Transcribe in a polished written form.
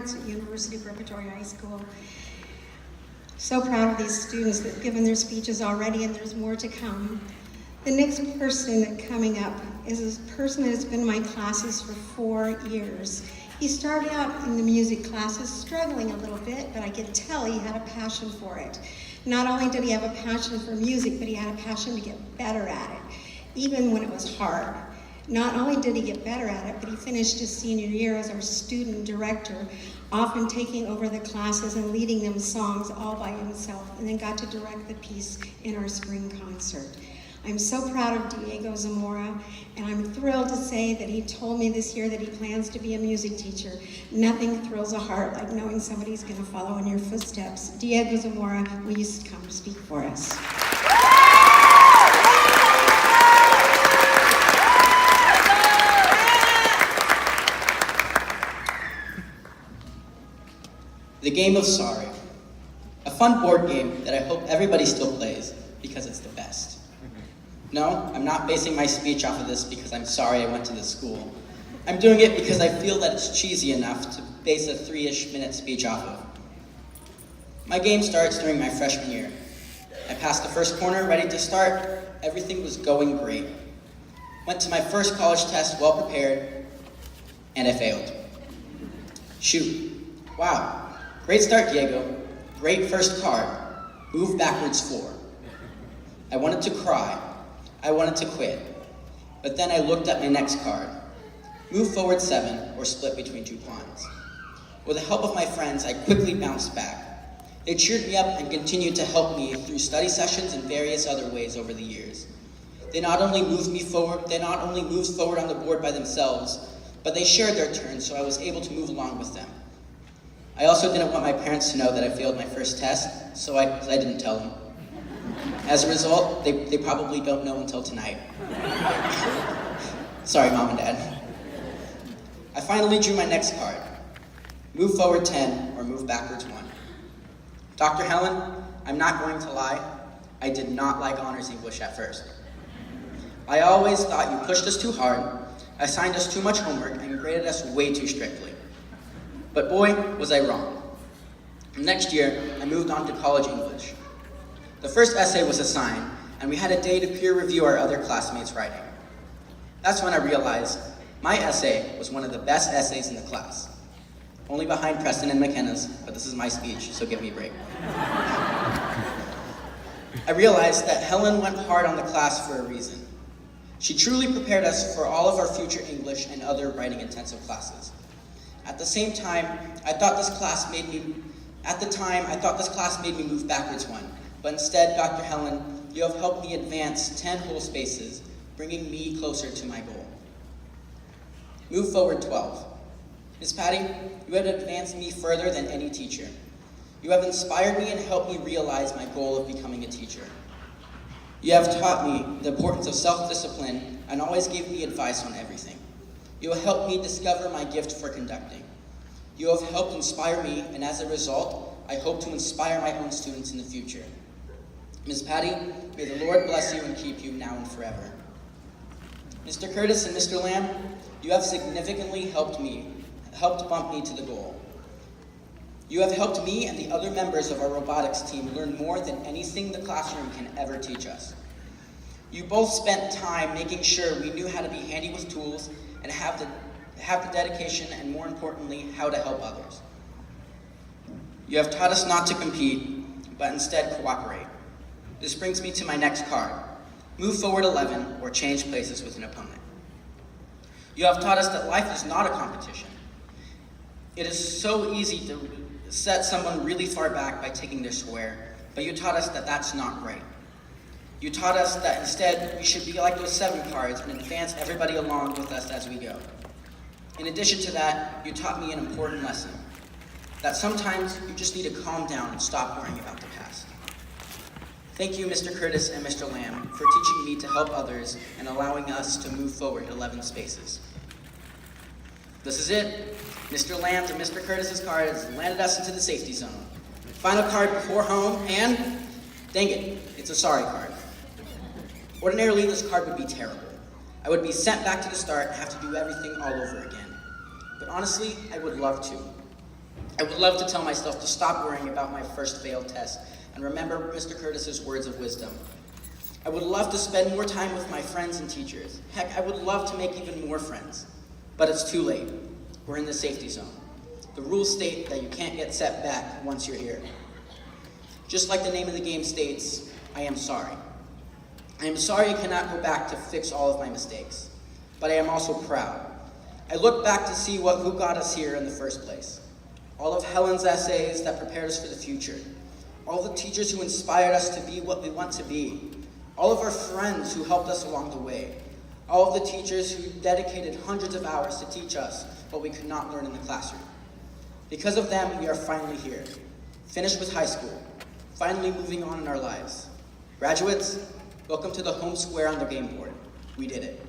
parents at University Preparatory High School. So proud of these students that have given their speeches already, and there's more to come. The next person coming up is a person that has been in my classes for 4 years. He started out in the music classes struggling a little bit, but I could tell he had a passion for it. Not only did he have a passion for music, but he had a passion to get better at it, even when it was hard. Not only did he get better at it, but he finished his senior year as our student director, often taking over the classes and leading them songs all by himself, and then got to direct the piece in our spring concert. I'm so proud of Diego Zamora, and I'm thrilled to say that he told me this year that he plans to be a music teacher. Nothing thrills a heart like knowing somebody's going to follow in your footsteps. Diego Zamora, will you come speak for us? The Game of Sorry, a fun board game that I hope everybody still plays because it's the best. No, I'm not basing my speech off of this because I'm sorry I went to this school. I'm doing it because I feel that it's cheesy enough to base a 3-ish minute speech off of. My game starts during my freshman year. I passed the first corner, ready to start. Everything was going great. Went to my first college test well prepared, and I failed. Shoot. Wow. Great start, Diego. Great first card. Move backwards 4. I wanted to cry. I wanted to quit. But then I looked at my next card. Move forward 7, or split between 2 pawns. With the help of my friends, I quickly bounced back. They cheered me up and continued to help me through study sessions and various other ways over the years. They not only moved forward on the board by themselves, but they shared their turns so I was able to move along with them. I also didn't want my parents to know that I failed my first test, so I didn't tell them. As a result, they probably don't know until tonight. Sorry, Mom and Dad. I finally drew my next card. Move forward 10, or move backwards 1. Dr. Helen, I'm not going to lie, I did not like honors English at first. I always thought you pushed us too hard, assigned us too much homework, and graded us way too strictly. But boy, was I wrong. Next year, I moved on to college English. The first essay was assigned, and we had a day to peer review our other classmates' writing. That's when I realized my essay was one of the best essays in the class. Only behind Preston and McKenna's, but this is my speech, so give me a break. I realized that Helen went hard on the class for a reason. She truly prepared us for all of our future English and other writing-intensive classes. At the same time, I thought this class made me move backwards 1, but instead, Dr. Helen, you have helped me advance 10 whole spaces, bringing me closer to my goal. Move forward 12. Ms. Patty, you have advanced me further than any teacher. You have inspired me and helped me realize my goal of becoming a teacher. You have taught me the importance of self-discipline and always gave me advice on everything. You have helped me discover my gift for conducting. You have helped inspire me, and as a result, I hope to inspire my own students in the future. Ms. Patty, may the Lord bless you and keep you now and forever. Mr. Curtis and Mr. Lamb, you have significantly helped bump me to the goal. You have helped me and the other members of our robotics team learn more than anything the classroom can ever teach us. You both spent time making sure we knew how to be handy with tools and have the dedication and, more importantly, how to help others. You have taught us not to compete, but instead cooperate. This brings me to my next card. Move forward 11, or change places with an opponent. You have taught us that life is not a competition. It is so easy to set someone really far back by taking their square, but you taught us that that's not right. You taught us that instead we should be like those 7 cards and advance everybody along with us as we go. In addition to that, you taught me an important lesson, that sometimes you just need to calm down and stop worrying about the past. Thank you, Mr. Curtis and Mr. Lamb, for teaching me to help others and allowing us to move forward 11 spaces. This is it. Mr. Lamb's and Mr. Curtis's card has landed us into the safety zone. Final card before home, and dang it, it's a sorry card. Ordinarily, this card would be terrible. I would be sent back to the start and have to do everything all over again. But honestly, I would love to. I would love to tell myself to stop worrying about my first failed test and remember Mr. Curtis's words of wisdom. I would love to spend more time with my friends and teachers. Heck, I would love to make even more friends. But it's too late. We're in the safety zone. The rules state that you can't get set back once you're here. Just like the name of the game states, I am sorry. I am sorry I cannot go back to fix all of my mistakes, but I am also proud. I look back to see who got us here in the first place. All of Helen's essays that prepared us for the future. All the teachers who inspired us to be what we want to be. All of our friends who helped us along the way. All of the teachers who dedicated hundreds of hours to teach us what we could not learn in the classroom. Because of them, we are finally here. Finished with high school. Finally moving on in our lives. Graduates, welcome to the home square on the game board. We did it.